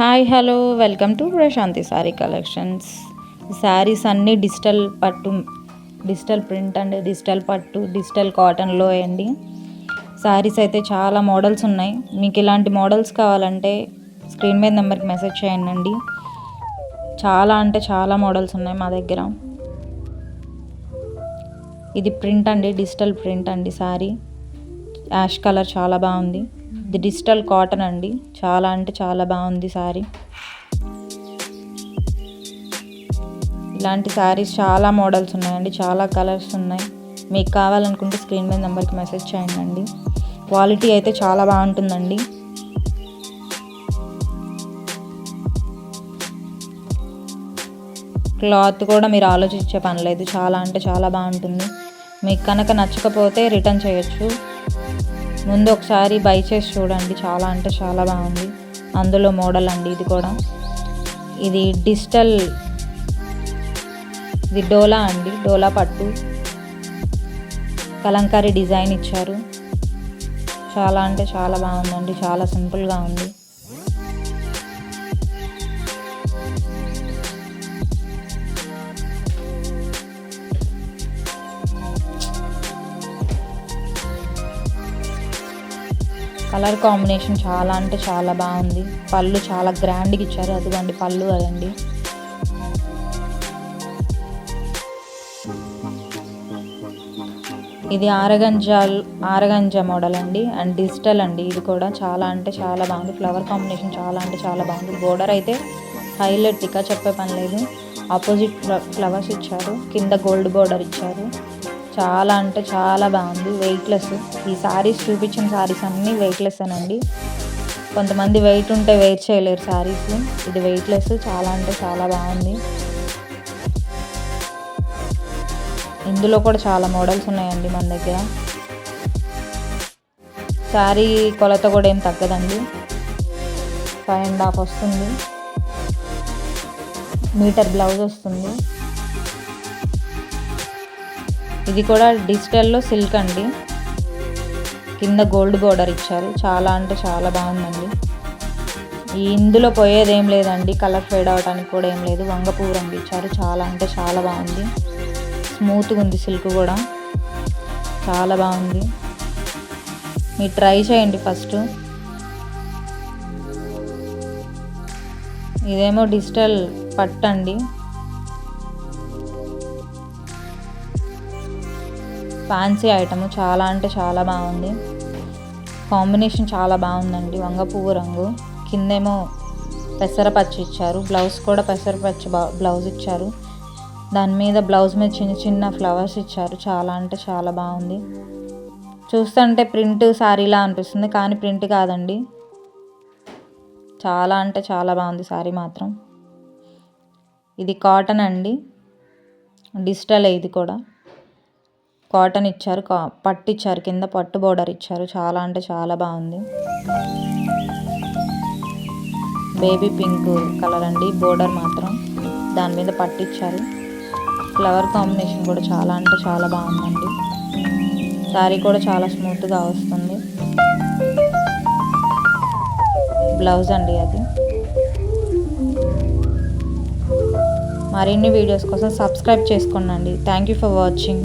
Hi hello welcome to Prashanti sari collections. Saris అన్నీ digital పట్టు, digital print and digital పట్టు, digital కాటన్లో అండి. శారీస్ అయితే చాలా మోడల్స్ ఉన్నాయి. మీకు ఇలాంటి మోడల్స్ కావాలంటే స్క్రీన్ మీద నెంబర్కి మెసేజ్ చేయండి. చాలా అంటే చాలా మోడల్స్ ఉన్నాయి మా దగ్గర. ఇది ప్రింట్ అండి, డిజిటల్ ప్రింట్ అండి. శారీ యాష్ కలర్ చాలా బాగుంది. ఇది డిజిటల్ కాటన్ అండి. చాలా అంటే చాలా బాగుంది శారీ. ఇలాంటి శారీస్ చాలా మోడల్స్ ఉన్నాయండి, చాలా కలర్స్ ఉన్నాయి. మీకు కావాలనుకుంటే స్క్రీన్ మీద నెంబర్కి మెసేజ్ చేయండి. క్వాలిటీ అయితే చాలా బాగుంటుందండి. క్లాత్ కూడా మీరు ఆలోచించే పని లేదు, చాలా అంటే చాలా బాగుంటుంది. మీకు కనుక నచ్చకపోతే రిటర్న్ చేయొచ్చు. ముందు ఒకసారి బై చేసి చూడండి, చాలా అంటే చాలా బాగుంది. అందులో మోడల్ అండి ఇది కూడా. ఇది డిజిటల్, ఇది డోలా అండి, డోలా పట్టు కలంకారీ డిజైన్ ఇచ్చారు. చాలా అంటే చాలా బాగుందండి, చాలా సింపుల్గా ఉంది. కలర్ కాంబినేషన్ చాలా అంటే చాలా బాగుంది. పళ్ళు చాలా గ్రాండ్గా ఇచ్చారు. అదిగోండి పళ్ళు అదండి. ఇది ఆరగంజ మోడల్ అండి అండ్ డిజిటల్ అండి. ఇది కూడా చాలా అంటే చాలా బాగుంది. ఫ్లవర్ కాంబినేషన్ చాలా అంటే చాలా బాగుంది. బోర్డర్ అయితే హైలైట్, ఇక చెప్పే పని లేదు. ఆపోజిట్ ఫ్లవర్స్ ఇచ్చారు, కింద గోల్డ్ బోర్డర్ ఇచ్చారు. చాలా అంటే చాలా బాగుంది. వెయిట్లెస్. ఈ శారీస్ చూపించిన శారీస్ అన్నీ వెయిట్లెస్ అనండి. కొంతమంది వెయిట్ ఉంటే వెయిట్ చేయలేరు శారీస్. ఇది వెయిట్లెస్, చాలా అంటే చాలా బాగుంది. ఇందులో కూడా చాలా మోడల్స్ ఉన్నాయండి మన దగ్గర. శారీ కొలత కూడా ఏం తగ్గదండి, 5.5 వస్తుంది. మీటర్ బ్లౌజ్ వస్తుంది. ఇది కూడా డిజిటల్లో సిల్క్ అండి, కింద గోల్డ్ బోర్డర్ ఇచ్చారు. చాలా అంటే చాలా బాగుందండి. ఇందులో పోయేది ఏం లేదండి, కలర్ ఫేడ్ అవడానికి కూడా ఏం లేదు. వంగపువ్వు రంగు ఇచ్చారు. చాలా అంటే చాలా బాగుంది. స్మూత్గా ఉంది, సిల్క్ కూడా చాలా బాగుంది. మీరు ట్రై చేయండి ఫస్ట్. ఇదేమో డిజిటల్ పట్టు అండి. ఫ్యాన్సీ ఐటమ్, చాలా అంటే చాలా బాగుంది. కాంబినేషన్ చాలా బాగుందండి. వంగపువ్వు రంగు, కిందేమో పెసరపచ్చి ఇచ్చారు. బ్లౌజ్ కూడా పెసరపచ్చి బ్లౌజ్ ఇచ్చారు. దాని మీద బ్లౌజ్ మీద చిన్న చిన్న ఫ్లవర్స్ ఇచ్చారు. చాలా అంటే చాలా బాగుంది. చూస్తుంటే ప్రింట్ శారీలా అనిపిస్తుంది, కానీ ప్రింట్ కాదండి. చాలా అంటే చాలా బాగుంది శారీ మాత్రం. ఇది కాటన్ అండి, డిజిటల్. ఇది కూడా కాటన్ ఇచ్చారు, పట్టు ఇచ్చారు, కింద పట్టు బోర్డర్ ఇచ్చారు. చాలా అంటే చాలా బాగుంది. బేబీ పింక్ కలర్ అండి బోర్డర్ మాత్రం, దాని మీద పట్టు ఇచ్చారు. ఫ్లవర్ కాంబినేషన్ కూడా చాలా అంటే చాలా బాగుందండి. శారీ కూడా చాలా స్మూత్గా వస్తుంది. బ్లౌజ్ అండి అది. మరిన్ని వీడియోస్ కోసం సబ్స్క్రైబ్ చేసుకోండి. Thank you for watching.